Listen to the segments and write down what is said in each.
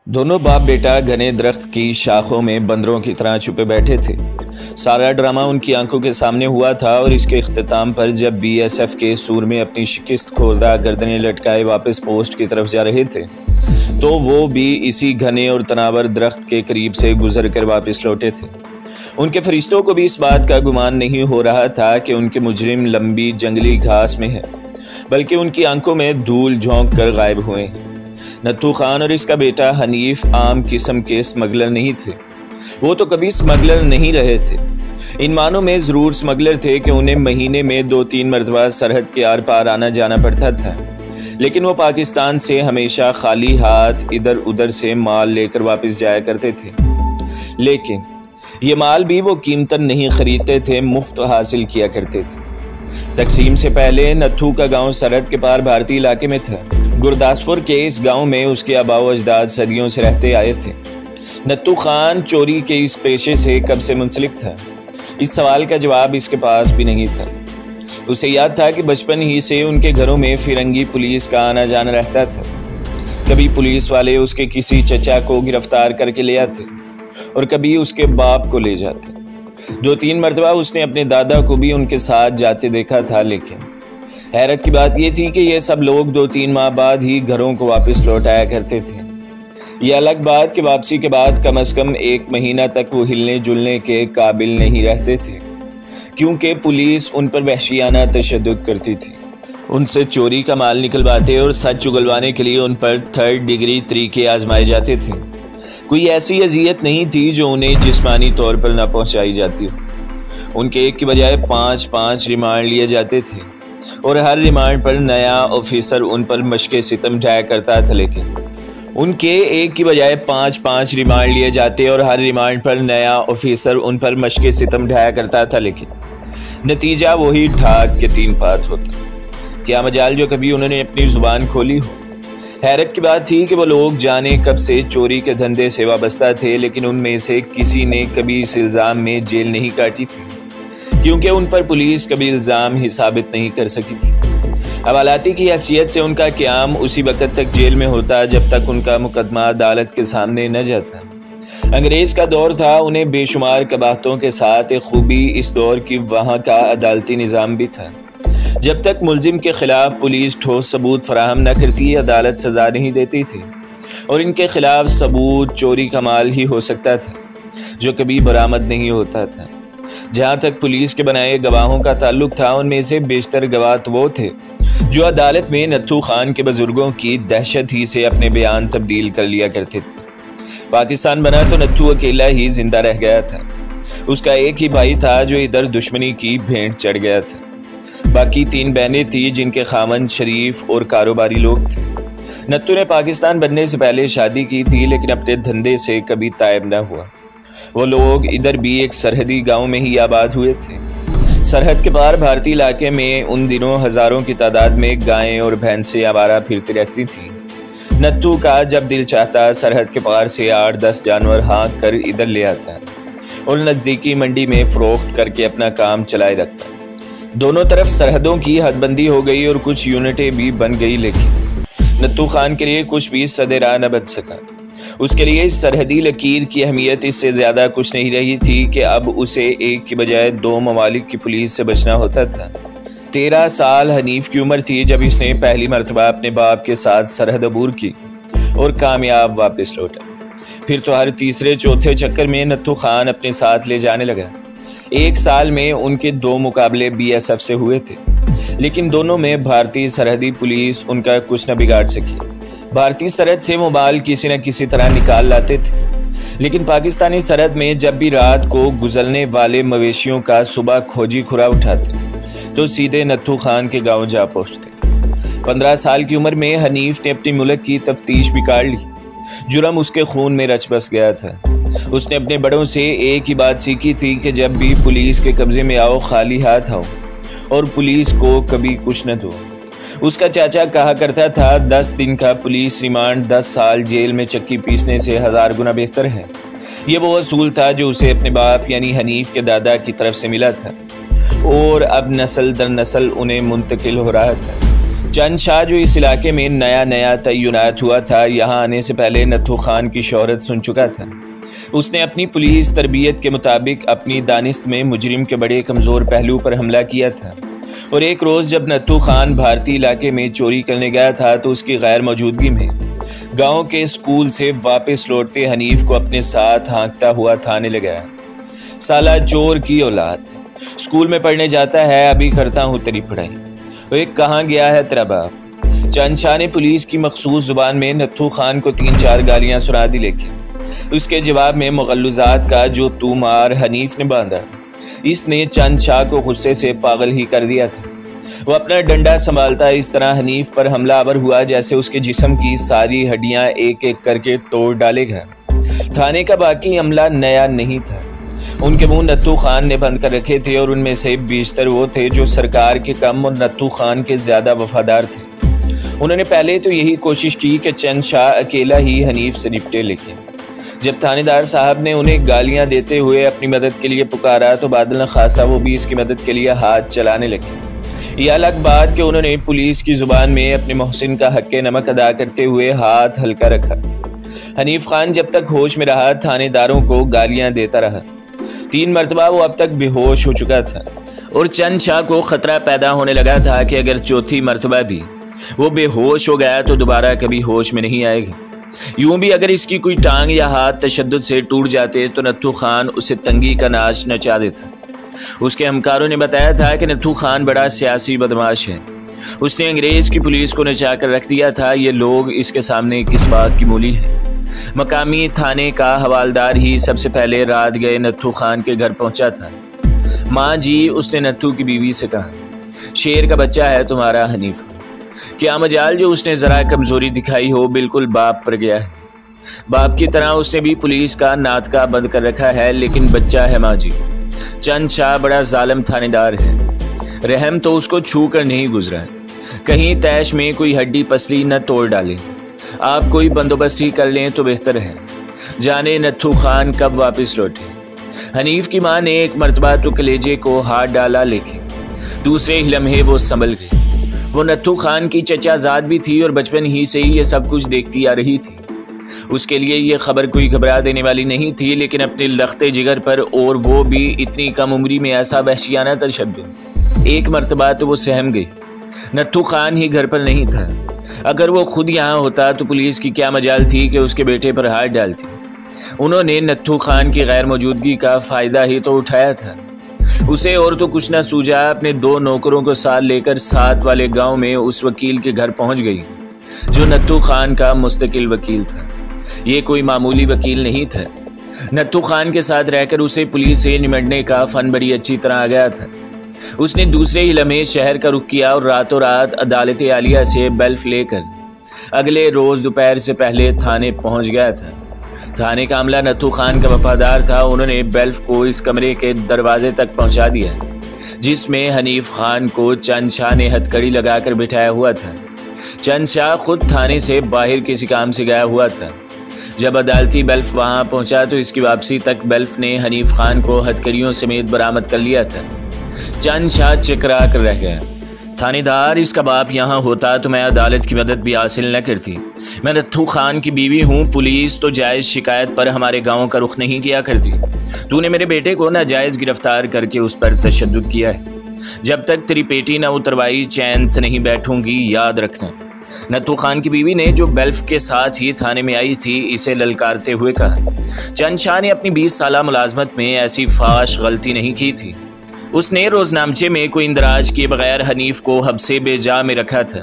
दोनों बाप बेटा घने दरख्त की शाखों में बंदरों की तरह छुपे बैठे थे। सारा ड्रामा उनकी आंखों के सामने हुआ था और इसके इख्तिताम पर जब बीएसएफ के सूरमे अपनी शिकस्त खोरदा गर्दनें लटकाए वापस पोस्ट की तरफ जा रहे थे तो वो भी इसी घने और तनावर दरख्त के करीब से गुजर कर वापस लौटे थे। उनके फरिश्तों को भी इस बात का गुमान नहीं हो रहा था कि उनके मुजरिम लंबी जंगली घास में है, बल्कि उनकी आंखों में धूल झोंक कर गायब हुए हैं। नत्थू खान और इसका बेटा हनीफ आम किस्म के स्मगलर नहीं थे। वो तो कभी स्मगलर नहीं रहे थे। इन मानों में ज़रूर स्मगलर थे कि उन्हें महीने में 2-3 मरतबा सरहद के आर पार आना जाना पड़ता था, लेकिन वो पाकिस्तान से हमेशा खाली हाथ इधर उधर से माल लेकर वापस जाया करते थे। लेकिन ये माल भी वो कीमतन नहीं खरीदते थे, मुफ्त हासिल किया करते थे। तकसीम से पहले नत्थू का गांव सरहद के पार भारतीय इलाके में था। गुरदासपुर के इस गांव में उसके आबाओ अजदाद सदियों से रहते आए थे। नत्थू खान चोरी के इस पेशे से कब से मुंसलिक था, इस सवाल का जवाब इसके पास भी नहीं था। उसे याद था कि बचपन ही से उनके घरों में फिरंगी पुलिस का आना जाना रहता था। कभी पुलिस वाले उसके किसी चचा को गिरफ्तार करके ले आते और कभी उसके बाप को ले जाते। 2-3 मरतबा उसने अपने दादा को भी उनके साथ जाते देखा था, लेकिन हैरत की बात यह थी कि ये सब लोग 2-3 माह बाद ही घरों को वापस लौट आया करते थे। यह अलग बात कि वापसी के बाद कम से कम 1 महीना तक वो हिलने जुलने के काबिल नहीं रहते थे, क्योंकि पुलिस उन पर वहशियाना तशद्दुद करती थी। उनसे चोरी का माल निकलवाते और सच उगलवाने के लिए उन पर 3rd डिग्री तरीके आजमाए जाते थे। कोई ऐसी अजियत नहीं थी जो उन्हें जिस्मानी तौर पर न पहुंचाई जाती हो। उनके एक की बजाय 5-5 रिमांड लिए जाते थे और हर रिमांड पर नया ऑफिसर उन पर मशक़े सितम ढाया करता था। लेकिन उनके एक की बजाय 5-5 रिमांड लिए जाते और हर रिमांड पर नया ऑफिसर उन पर मशक़े सितम ढाया करता था, लेकिन नतीजा वही ढाक के 3 पात होता। क्या मजाल जो कभी उन्होंने अपनी जुबान खोली हो। हैरत की बात थी कि वो लोग जाने कब से चोरी के धंधे से वाबस्ता थे, लेकिन उनमें से किसी ने कभी इस इल्ज़ाम में जेल नहीं काटी थी, क्योंकि उन पर पुलिस कभी इल्ज़ाम ही साबित नहीं कर सकी थी। हवालाती की हैसियत से उनका क़याम उसी वक्त तक जेल में होता जब तक उनका मुकदमा अदालत के सामने न जाता। अंग्रेज़ का दौर था, उन्हें बेशुमार कबाहतों के साथ एक खूबी इस दौर की वहाँ का अदालती निज़ाम भी था। जब तक मुलजिम के खिलाफ पुलिस ठोस सबूत फराहम न करती, अदालत सज़ा नहीं देती थी और इनके खिलाफ सबूत चोरी का माल ही हो सकता था जो कभी बरामद नहीं होता था। जहाँ तक पुलिस के बनाए गवाहों का ताल्लुक था, उनमें से बेशतर गवाह तो वो थे जो अदालत में नत्थू खान के बुजुर्गों की दहशत ही से अपने बयान तब्दील कर लिया करते थे। पाकिस्तान बना तो नत्थू अकेला ही जिंदा रह गया था। उसका एक ही भाई था जो इधर दुश्मनी की भेंट चढ़ गया था। बाकी 3 बहनें थी जिनके खामन शरीफ और कारोबारी लोग थे। नत्थू ने पाकिस्तान बनने से पहले शादी की थी, लेकिन अपने धंधे से कभी तायब न हुआ। वो लोग इधर भी एक सरहदी गांव में ही आबाद हुए थे। सरहद के पार भारतीय इलाके में उन दिनों हज़ारों की तादाद में गायें और भैंसें आवारा फिरती रहती थी। नत्थू का जब दिल चाहता सरहद के पार से 8-10 जानवर हाँक कर इधर ले आता और नज़दीकी मंडी में फ़रोख्त करके अपना काम चलाए रखता। दोनों तरफ सरहदों की हदबंदी हो गई और कुछ यूनिटें भी बन गई, लेकिन नत्थू खान के लिए कुछ भी सदे राह न बच सका। उसके लिए इस सरहदी लकीर की अहमियत इससे ज़्यादा कुछ नहीं रही थी कि अब उसे एक की बजाय 2 ममालिक की पुलिस से बचना होता था। 13 साल हनीफ की उम्र थी जब इसने पहली मरतबा अपने बाप के साथ सरहद अबूर की और कामयाब वापस लौटा। फिर तो हर तीसरे चौथे चक्कर में नत्थू खान अपने साथ ले जाने लगा। 1 साल में उनके 2 मुकाबले बीएसएफ से हुए थे, लेकिन दोनों में भारतीय सरहदी पुलिस उनका कुछ न बिगाड़ सकी। भारतीय सरहद से वो माल किसी न किसी तरह निकाल लाते थे, लेकिन पाकिस्तानी सरहद में जब भी रात को गुजरने वाले मवेशियों का सुबह खोजी खुरा उठाते तो सीधे नत्थू खान के गांव जा पहुंचते। 15 साल की उम्र में हनीफ ने अपनी मुल्क की तफ्तीश बिगाड़ ली। जुर्म उसके खून में रच बस गया था। उसने अपने बड़ों से एक ही बात सीखी थी कि जब भी पुलिस के कब्जे में आओ खाली हाथ आओ और पुलिस को कभी कुछ न दो। उसका चाचा कहा करता था 10 दिन का पुलिस रिमांड 10 साल जेल में चक्की पीसने से 1000 गुना बेहतर है। ये वो असूल था जो उसे अपने बाप यानी हनीफ के दादा की तरफ से मिला था और अब नस्ल दर नस्ल उन्हें मुंतकिल हो रहा था। चंद शाह जो इस इलाके में नया नया तैनात हुआ था, यहाँ आने से पहले नत्थू खान की शोहरत सुन चुका था। उसने अपनी पुलिस तरबियत के मुताबिक अपनी दानिस्त में मुजरिम के बड़े कमज़ोर पहलू पर हमला किया था और एक रोज़ जब नत्थू खान भारतीय इलाके में चोरी करने गया था तो उसकी गैर मौजूदगी में गांव के स्कूल से वापस लौटते हनीफ को अपने साथ हाँकता हुआ थाने ले गया। साला चोर की औलाद, स्कूल में पढ़ने जाता है, अभी करता हूँ तेरी पढ़ाई। वो कहाँ गया है तेरा बाप? चंद शाह ने पुलिस की मखसूस जुबान में नत्थू खान को 3-4 गालियाँ सुना दी, लेकिन उसके जवाब में मुगल्लुजात का जो तूमार हनीफ ने बांधा, इसने चंद शाह को गुस्से से पागल ही कर दिया था। वो अपना डंडा संभालता इस तरह हनीफ पर हमलावर हुआ जैसे उसके जिस्म की सारी हड्डियां एक एक करके तोड़ डालेगा। थाने का बाकी अमला नया नहीं था। उनके मुंह नत्थू खान ने बंद कर रखे थे और उनमें से बेशतर वो थे जो सरकार के कम और नत्थू खान के ज्यादा वफादार थे। उन्होंने पहले तो यही कोशिश की कि चंद शाह अकेला ही हनीफ से निपटे, लेकिन जब थानेदार साहब ने उन्हें गालियां देते हुए अपनी मदद के लिए पुकारा तो बादल खास्ता वो भी इसकी मदद के लिए हाथ चलाने लगे। यह अलग बात कि उन्होंने पुलिस की जुबान में अपने मोहसिन का हक़ नमक अदा करते हुए हाथ हल्का रखा। हनीफ खान जब तक होश में रहा थानेदारों को गालियां देता रहा। 3 मरतबा वो अब तक बेहोश हो चुका था और चंद शाह को खतरा पैदा होने लगा था कि अगर चौथी मरतबा भी वो बेहोश हो गया तो दोबारा कभी होश में नहीं आएगा। यूं भी अगर इसकी कोई टांग या हाथ तशद्दुद से टूट जाते तो नत्थू खान उसे तंगी का नाच नचा देता। उसके हमकारों ने बताया था कि नत्थू खान बड़ा सियासी बदमाश है। उसने अंग्रेज की पुलिस को नचा कर रख दिया था। ये लोग इसके सामने किस बात की मूली है। मकामी थाने का हवालदार ही सबसे पहले रात गए नत्थू खान के घर पहुंचा था। माँ जी, उसने नत्थू की बीवी से कहा, शेर का बच्चा है तुम्हारा हनीफ। क्या मजाल जो उसने ज़रा कमज़ोरी दिखाई हो, बिल्कुल बाप पर गया है। बाप की तरह उसने भी पुलिस का नाटका बंद कर रखा है, लेकिन बच्चा है माँ जी। चंद शाह बड़ा जालिम थानेदार है, रहम तो उसको छू कर नहीं गुजरा। कहीं तैश में कोई हड्डी पसली न तोड़ डाले। आप कोई बंदोबस्त ही कर लें तो बेहतर है। जाने नत्थू खान कब वापस लौटे। हनीफ की माँ ने एक मरतबा तो कलेजे को हाथ डाला, लेकिन दूसरे ही लम्हे वो संभल गई। वो नत्थू खान की चचाजाद भी थी और बचपन ही से ही ये सब कुछ देखती आ रही थी। उसके लिए ये खबर कोई घबरा देने वाली नहीं थी, लेकिन अपने लख्ते जिगर पर, और वो भी इतनी कम उम्री में, ऐसा वहशियाना तशद्दुद। एक मरतबा तो वो सहम गई। नत्थू खान ही घर पर नहीं था। अगर वो खुद यहाँ होता तो पुलिस की क्या मजाल थी कि उसके बेटे पर हाथ डालती। उन्होंने नत्थू खान की गैर मौजूदगी का फ़ायदा ही तो उठाया था। उसे और तो कुछ न सूझा, अपने 2 नौकरों को साथ लेकर साथ वाले गांव में उस वकील के घर पहुंच गई जो नत्थू खान का मुस्तकिल वकील था। ये कोई मामूली वकील नहीं था। नत्थू खान के साथ रहकर उसे पुलिस से निमटने का फन बड़ी अच्छी तरह आ गया था। उसने दूसरे ही लम्हे शहर का रुख किया और रातों रात अदालत आलिया से बेल्फ लेकर अगले रोज़ दोपहर से पहले थाने पहुंच गया था। थाने का अमला नत्थू खान का वफादार था। उन्होंने बेल्फ को इस कमरे के दरवाजे तक पहुंचा दिया जिसमें हनीफ खान को चंद शाह ने हथकड़ी लगाकर बिठाया हुआ था। चंद शाह खुद थाने से बाहर किसी काम से गया हुआ था। जब अदालती बेल्फ वहां पहुंचा तो इसकी वापसी तक बेल्फ ने हनीफ खान को हथकड़ियों समेत बरामद कर लिया था। चंद शाह चिकरा कर रह गया। थानेदार, इसका बाप यहाँ होता तो मैं अदालत की मदद भी हासिल न करती। मैं नत्थू खान की बीवी हूँ। पुलिस तो जायज़ शिकायत पर हमारे गांव का रुख नहीं किया करती। तूने मेरे बेटे को नाजायज़ गिरफ्तार करके उस पर तशद्दुद किया है। जब तक तेरी पेटी न उतरवाई चैन से नहीं बैठूंगी, याद रखना। नत्थू खान की बीवी ने, जो बेल्फ के साथ ही थाने में आई थी, इसे ललकारते हुए कहा। चंद शाह ने अपनी 20 साला मुलाजमत में ऐसी फाश गलती नहीं की थी। उसने रोजनामचे में कोई इंदराज किए बगैर हनीफ को हब्से बेजा में रखा था।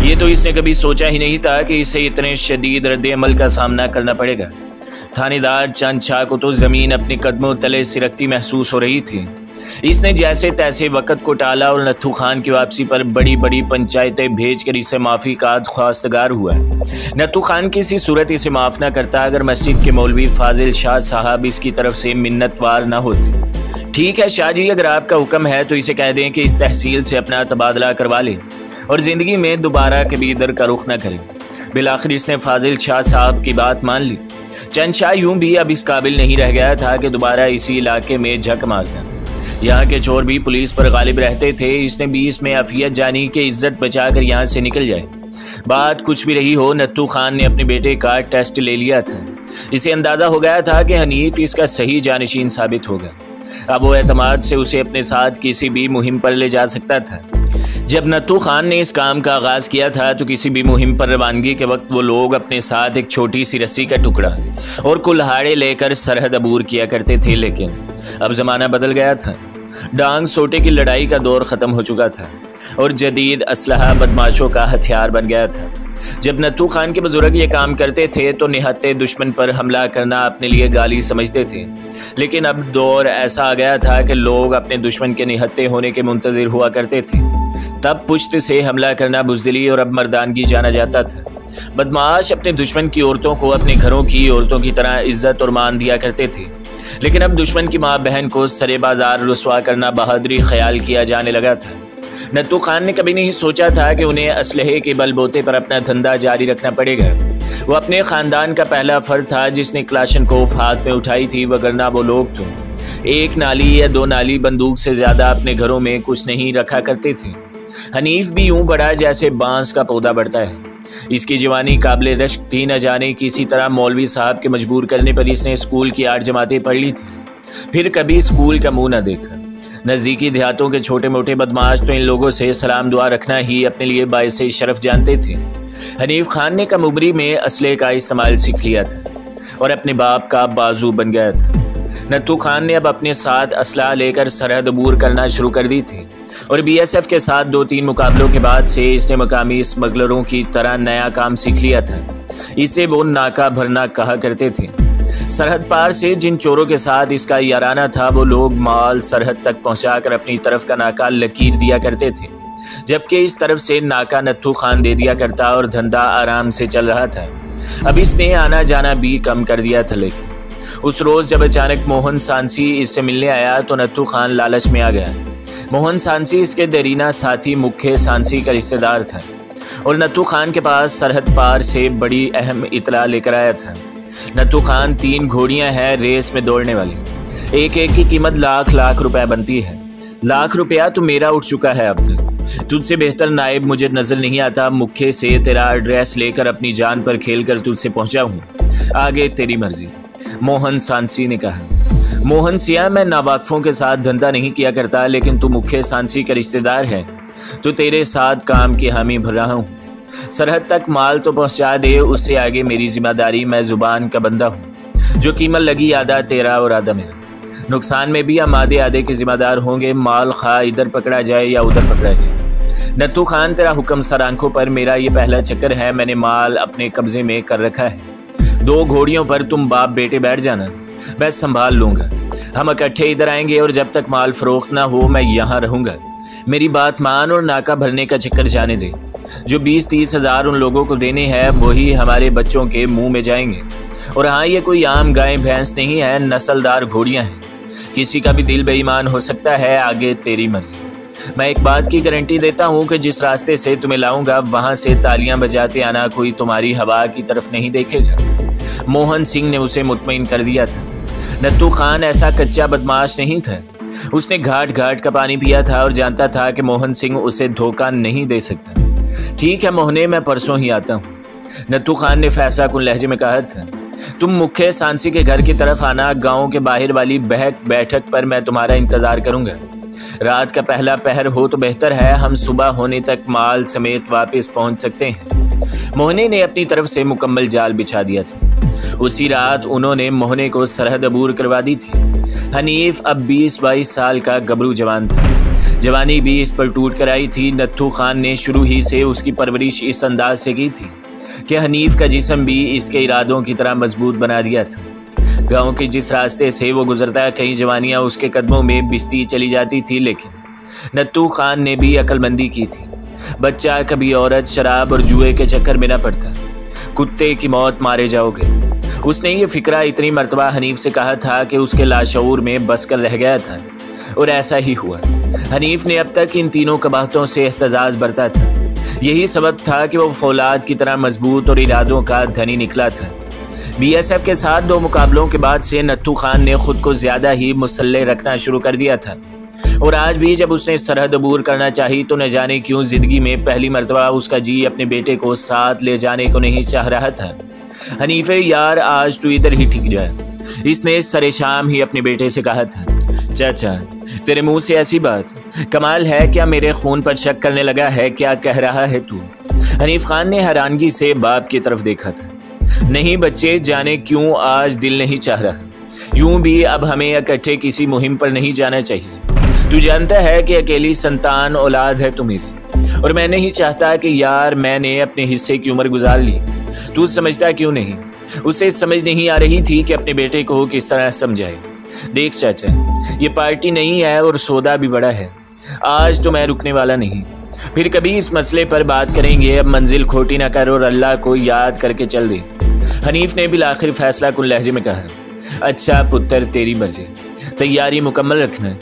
ये तो इसने कभी सोचा ही नहीं था कि इसे इतने शदीद रद्द अमल का सामना करना पड़ेगा। थानेदार चंद शाह को तो जमीन अपने कदमों तले सिरकती महसूस हो रही थी। इसने जैसे तैसे वक़्त को टाला और नत्थू खान की वापसी पर बड़ी बड़ी पंचायतें भेजकर इसे माफ़ी का ख्वास्तगार हुआ। नत्थू खान किसी सूरत इसे माफ़ न करता अगर मस्जिद के मौलवी फाजिल शाह साहब इसकी तरफ से मिन्नतवार न होते। ठीक है शाह जी, अगर आपका हुक्म है तो इसे कह दें कि इस तहसील से अपना तबादला करवा ले और ज़िंदगी में दोबारा कभी इधर का रुख न करें। बिलाखिर इसने फाजिल शाह साहब की बात मान ली। चंद शाह यूं भी अब इस काबिल नहीं रह गया था कि दोबारा इसी इलाके में झक मारना। यहाँ के चोर भी पुलिस पर गालिब रहते थे, इसने भी इसमें अफियत जानी कि इज्जत बचाकर यहाँ से निकल जाए। बात कुछ भी रही हो, नत्थू खान ने अपने बेटे का टेस्ट ले लिया था। इसे अंदाजा हो गया था कि हनीफ इसका सही जानशीन साबित होगा। अब वो एतमाद से उसे अपने साथ किसी भी मुहिम पर ले जा सकता था। जब नत्थू खान ने इस काम का आगाज़ किया था तो किसी भी मुहिम पर रवानगी के वक्त वो लोग अपने साथ एक छोटी सी रस्सी का टुकड़ा और कुल्हाड़े लेकर सरहद अबूर किया करते थे, लेकिन अब ज़माना बदल गया था। डांग सोटे की लड़ाई का दौर ख़त्म हो चुका था और जदीद असलहा बदमाशों का हथियार बन गया था। जब नत्थू खान के बुजुर्ग ये काम करते थे तो निहत्ते दुश्मन पर हमला करना अपने लिए गाली समझते थे, लेकिन अब दौर ऐसा आ गया था कि लोग अपने दुश्मन के निहत्ते होने के मुंतज़िर हुआ करते थे। तब पुश्त से हमला करना बुज़दिली और अब मर्दानगी जाना जाता था। बदमाश अपने दुश्मन की औरतों को अपने घरों की औरतों की तरह इज्जत और मान दिया करते थे, लेकिन अब दुश्मन की माँ बहन को सरे बाजार रुसवा करना बहादुरी ख्याल किया जाने लगा था। नत्थू खान ने कभी नहीं सोचा था कि उन्हें असलहे के बलबूते पर अपना धंधा जारी रखना पड़ेगा। वो अपने ख़ानदान का पहला फर्द था जिसने क्लाशनकोफ हाथ में उठाई थी, वगरना वो लोग तो एक नाली या दो नाली बंदूक से ज़्यादा अपने घरों में कुछ नहीं रखा करते थे। हनीफ भी यूं बढ़ा जैसे बांस का पौधा बढ़ता है। इसकी जवानी काबिल रश्क थी, न जाने किसी तरह मौलवी साहब के मजबूर करने पर इसने स्कूल की 8 जमातें पढ़ ली थी, फिर कभी स्कूल का मुंह न देखा। नज़दीकी देहातों के छोटे मोटे बदमाश तो इन लोगों से सलाम दुआ रखना ही अपने लिए बाइस शरफ जानते थे। हनीफ खान ने कम उम्री में असले का इस्तेमाल सीख लिया था और अपने बाप का बाजू बन गया था। नत्थू खान ने अब अपने साथ असला लेकर सरहद अबूर करना शुरू कर दी थी और BSF के साथ 2-3 मुकाबलों के बाद से इसने मकामी स्मगलरों की तरह नया काम सीख लिया था। इसे वो नाका भरना कहा करते थे। सरहद पार से जिन चोरों के साथ इसका याराना था वो लोग माल सरहद तक पहुंचाकर अपनी तरफ का नाका लकीर दिया करते थे, जबकि इस तरफ से नाका नत्थू खान दे दिया करता और धंधा आराम से चल रहा था। अब इसने आना जाना भी कम कर दिया था, लेकिन उस रोज़ जब अचानक मोहन सांसी इससे मिलने आया तो नत्थू खान लालच में आ गया। मोहन सांसी इसके देरीना साथी मुख्य सांसी का रिश्तेदार था और नत्थू खान के पास सरहद पार से बड़ी अहम इतला लेकर आया था। नत्थू खान 3 घोड़ियां हैं रेस में दौड़ने वाली, एक एक की कीमत लाख रुपए बनती है। लाख रुपया तो मेरा उठ चुका है अब तक। तुझसे बेहतर नायब मुझे नजर नहीं आता। मुख्य से तेरा एड्रेस लेकर अपनी जान पर खेलकर तुझसे पहुंचा हूँ, आगे तेरी मर्जी, मोहन सांसी ने कहा। मोहन सिया, मैं नावाकफों के साथ धंधा नहीं किया करता, लेकिन तू मुख्य सांसी का रिश्तेदार है तो तेरे साथ काम की हामी भर रहा हूँ। सरहद तक माल तो पहुंचा दे, उससे आगे मेरी जिम्मेदारी। मैं जुबान का बंदा हूँ, जो कीमत लगी आधा तेरा और आधा मेरा। नुकसान में भी हम आधे के जिम्मेदार होंगे, माल खा इधर पकड़ा जाए या उधर पकड़ा जाए। नत्थू खान, तेरा हुक्म सर आंखों पर, मेरा ये पहला चक्कर है। मैंने माल अपने कब्जे में कर रखा है। 2 घोड़ियों पर तुम बाप बेटे बैठ जाना, मैं संभाल लूंगा। हम इकट्ठे इधर आएंगे और जब तक माल फरोख्त ना हो मैं यहाँ रहूंगा। मेरी बात मान और नाका भरने का चक्कर जाने दे। जो 20-30 हज़ार उन लोगों को देने हैं वही हमारे बच्चों के मुंह में जाएंगे। और हाँ, ये कोई आम गाय भैंस नहीं है, नस्लदार घोड़ियां हैं। किसी का भी दिल बेईमान हो सकता है, आगे तेरी मर्जी। मैं एक बात की गारंटी देता हूँ कि जिस रास्ते से तुम्हें लाऊंगा वहां से तालियां बजाते आना, कोई तुम्हारी हवा की तरफ नहीं देखेगा। मोहन सिंह ने उसे मुतमईन कर दिया था। नत्थू खान ऐसा कच्चा बदमाश नहीं था। उसने घाट घाट का पानी पिया था और जानता था कि मोहन सिंह उसे धोखा नहीं दे सकता। ठीक है मोहने, मैं परसों ही आता हूँ, नत्थू खान ने फैसला कुन लहजे में कहा था। तुम मुख्य सांसी के घर की तरफ आना, गांव के बाहर वाली बैठक पर मैं तुम्हारा इंतजार करूंगा। रात का पहला पहर हो तो बेहतर है, हम सुबह होने तक माल समेत वापस पहुंच सकते हैं। मोहने ने अपनी तरफ से मुकम्मल जाल बिछा दिया था। उसी रात उन्होंने मोहने को सरहद अबूर करवा दी थी। हनीफ अब 20-22 साल का गबरू जवान था। जवानी भी इस पर टूट कर आई थी। नत्थू खान ने शुरू ही से उसकी परवरिश इस अंदाज से की थी कि हनीफ का जिस्म भी इसके इरादों की तरह मजबूत बना दिया था। गांव के जिस रास्ते से वो गुजरता कई जवानियां उसके कदमों में बिस्ती चली जाती थी, लेकिन नत्थू खान ने भी अक्लमंदी की थी। बच्चा कभी औरत, शराब और जुए के चक्कर में न पड़ता। कुत्ते की मौत मारे जाओगे। उसने ये फिक्रा इतनी मर्तबा हनीफ से कहा था कि उसके लाशऊर में बस कर रह गया था और ऐसा ही हुआ। हनीफ ने अब तक इन तीनों कबाहतों से एहतजाज बरता था। यही सबब था कि वो फौलाद की तरह मजबूत और इरादों का धनी निकला था। BSF के साथ 2 मुकाबलों के बाद से नत्थू खान ने खुद को ज्यादा ही मुसल्ले रखना शुरू कर दिया था। और आज भी जब उसने सरहद अबूर करना चाही तो न जाने क्यों जिंदगी में पहली मर्तबा उसका जी अपने बेटे को साथ ले जाने को नहीं चाह रहा था। हनीफे यार, आज तू इधर ही टिक जाए, इसने सरे शाम ही अपने बेटे से कहा था। चाचा, तेरे मुंह से ऐसी बात, कमाल है, क्या मेरे खून पर शक करने लगा है? क्या कह रहा है तू? हनीफ खान ने हैरानगी से बाप की तरफ देखा था। नहीं बच्चे, जाने क्यों आज दिल नहीं चाह रहा। यूं भी अब हमें इकट्ठे किसी मुहिम पर नहीं जाना चाहिए। तू जानता है कि अकेली संतान औलाद है तू मेरी, और मैं नहीं चाहता कि यार मैंने अपने हिस्से की उम्र गुजार ली। तू समझता क्यों नहीं? उसे समझ नहीं आ रही थी कि अपने बेटे को किस तरह समझाए। देख चाचा, ये पार्टी नहीं है और सौदा भी बड़ा है। आज तो मैं रुकने वाला नहीं, फिर कभी इस मसले पर बात करेंगे। अब मंजिल खोटी ना कर और अल्लाह को याद करके चल दे। हनीफ ने बिल आखिर फैसला कुल लहजे में कहा। अच्छा पुत्र, तेरी मर्जी, तैयारी मुकम्मल रखना।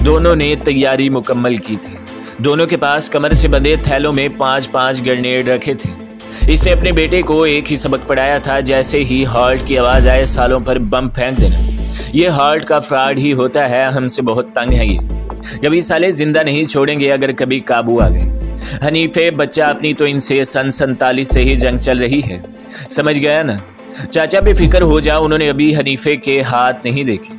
दोनों ने तैयारी मुकम्मल की थी। दोनों के पास कमर से बंधे थैलों में 5-5 ग्रेनेड रखे थे। इसने अपने बेटे को एक ही सबक पढ़ाया था, जैसे ही हॉल्ट की आवाज़ आए सालों पर बम फेंक देना। ये हॉल्ट का फ्रॉड ही होता है, हमसे बहुत तंग है ये। जब ये साले जिंदा नहीं छोड़ेंगे अगर कभी काबू आ गए। हनीफे बच्चा, अपनी तो इनसे सन 47 से ही जंग चल रही है, समझ गया ना? चाचा बेफिक्र हो जा, उन्होंने अभी हनीफे के हाथ नहीं देखे।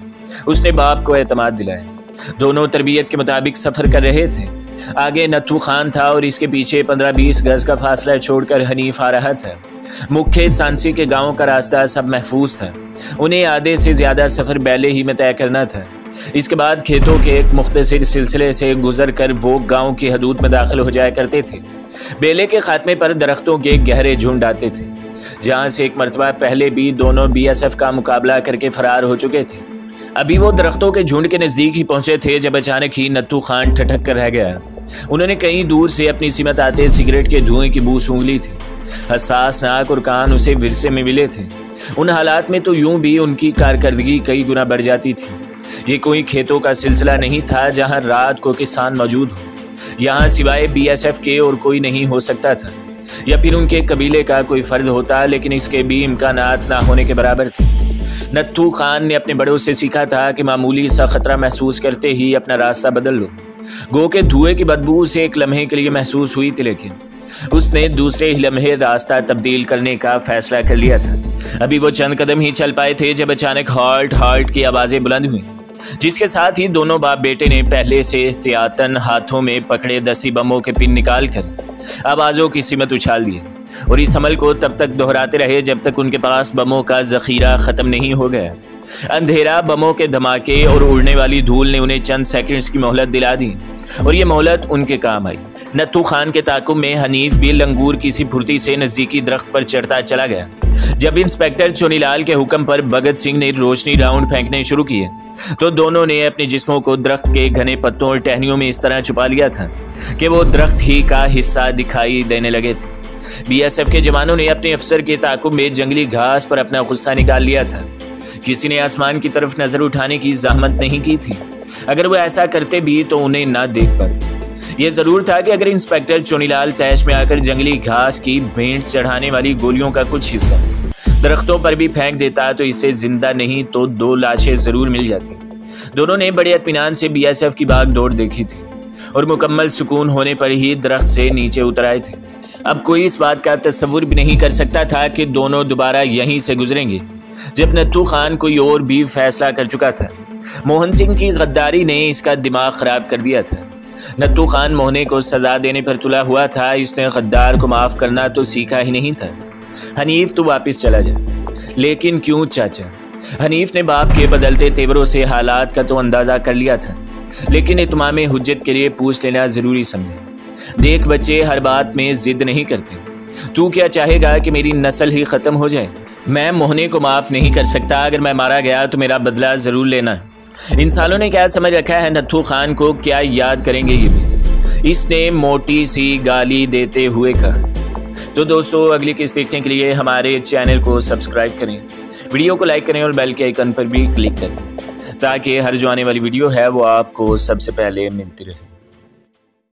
उसने बाप को एतमाद दिलाया। दोनों तरबियत के मुताबिक सफ़र कर रहे थे। आगे नत्थू खान था और इसके पीछे 15-20 गज का फासला छोड़कर हनीफ आ रहा था। मुख्य सांसी के गांव का रास्ता सब महफूज था। उन्हें आधे से ज़्यादा सफ़र बैले ही में तय करना था। इसके बाद खेतों के एक मुख्तसर सिलसिले से गुजर कर वो गांव की हदूद में दाखिल हो जाया करते थे। बेले के खात्मे पर दरख्तों के गहरे झुंड आते थे, जहाँ से एक मरतबा पहले भी दोनों BSF का मुकाबला करके फरार हो चुके थे। अभी वो दरख्तों के झुंड के नज़दीक ही पहुंचे थे जब अचानक ही नत्थू खान ठटक कर रह गया। उन्होंने कहीं दूर से अपनी सिमत आते सिगरेट के धुएं की बू सूंघ ली थी। हसास नाक और कान उसे विरसे में मिले थे। उन हालात में तो यूं भी उनकी कारकर्दगी कई गुना बढ़ जाती थी। ये कोई खेतों का सिलसिला नहीं था जहां रात को किसान मौजूद हो। यहाँ सिवाय BSF के और कोई नहीं हो सकता था, या फिर उनके कबीले का कोई फर्द होता, लेकिन इसके भी इम्कानात ना होने के बराबर थे। नत्थू खान ने अपने बड़ों से सीखा था कि मामूली सा खतरा महसूस करते ही अपना रास्ता बदल लो। गो के धुएं की बदबू उसे एक लम्हे के लिए महसूस हुई थी, लेकिन उसने दूसरे ही लम्हे रास्ता तब्दील करने का फैसला कर लिया था। अभी वो चंद कदम ही चल पाए थे जब अचानक हॉल्ट हॉल्ट की आवाज़ें बुलंद हुई, जिसके साथ ही दोनों बाप बेटे ने पहले से एहतियातन हाथों में पकड़े 10 बमों के पिन निकाल कर आवाज़ों की सिमत उछाल दी और इस अमल को तब तक दोहराते रहे जब तक उनके पास बमों का जखीरा ख़त्म नहीं हो गया। अंधेरा, बमों के धमाके और उड़ने वाली धूल ने उन्हें चंद सेकंड्स की मोहलत दिला दी, और ये मोहलत उनके काम आई। नत्थू खान के ताकुब में हनीफ भी लंगूर की सी फुर्ती से नज़दीकी दरख्त पर चढ़ता चला गया। जब इंस्पेक्टर चोनीलाल के हुक्म पर भगत सिंह ने रोशनी राउंड फेंकने शुरू किए तो दोनों ने अपने जिस्मों को दरख्त के घने पत्तों और टहनियों में इस तरह छुपा लिया था कि वो दरख्त ही का हिस्सा दिखाई देने लगे थे। BSF के जवानों ने अपने अफसर के ताकुब में जंगली घास पर अपना गुस्सा निकाल लिया था। किसी ने आसमान की तरफ नजर उठाने की जहमत नहीं की थी। अगर वो ऐसा करते भी तो उन्हें ना देख पाते। ये जरूर था कि अगर इंस्पेक्टर चोनीलाल तैश में आकर जंगली घास की भेंट चढ़ाने वाली गोलियों का कुछ हिस्सा दरख्तों पर भी फेंक देता तो इसे जिंदा नहीं तो 2 लाशें जरूर मिल जाती। दोनों ने बड़े इत्मीनान से BSF की भाग दौड़ देखी थी और मुकम्मल सुकून होने पर ही दरख्त से नीचे उतर आए थे। अब कोई इस बात का तस्वुर भी नहीं कर सकता था कि दोनों दोबारा यहीं से गुजरेंगे, जब नत्थू खान कोई और भी फैसला कर चुका था। मोहन सिंह की गद्दारी ने इसका दिमाग खराब कर दिया था। नत्थू खान मोहने को सजा देने पर तुला हुआ था। इसने गद्दार को माफ़ करना तो सीखा ही नहीं था। हनीफ तो वापस चला जा। लेकिन क्यों चाचा? हनीफ ने बाप के बदलते तेवरों से हालात का तो अंदाज़ा कर लिया था, लेकिन इत्माम हुज्जत के लिए पूछ लेना ज़रूरी समझा। देख बच्चे, हर बात में ज़िद नहीं करते। तू क्या चाहेगा कि मेरी नस्ल ही ख़त्म हो जाए? मैं मोहने को माफ़ नहीं कर सकता। अगर मैं मारा गया तो मेरा बदला ज़रूर लेना। इन सालों ने क्या समझ रखा है नत्थू खान को, क्या याद करेंगे ये भी? इसने मोटी सी गाली देते हुए कहा। तो दोस्तों, अगली किस्त देखने के लिए हमारे चैनल को सब्सक्राइब करें, वीडियो को लाइक करें और बेल के आइकन पर भी क्लिक करें ताकि हर जो आने वाली वीडियो है वो आपको सबसे पहले मिलती रहे।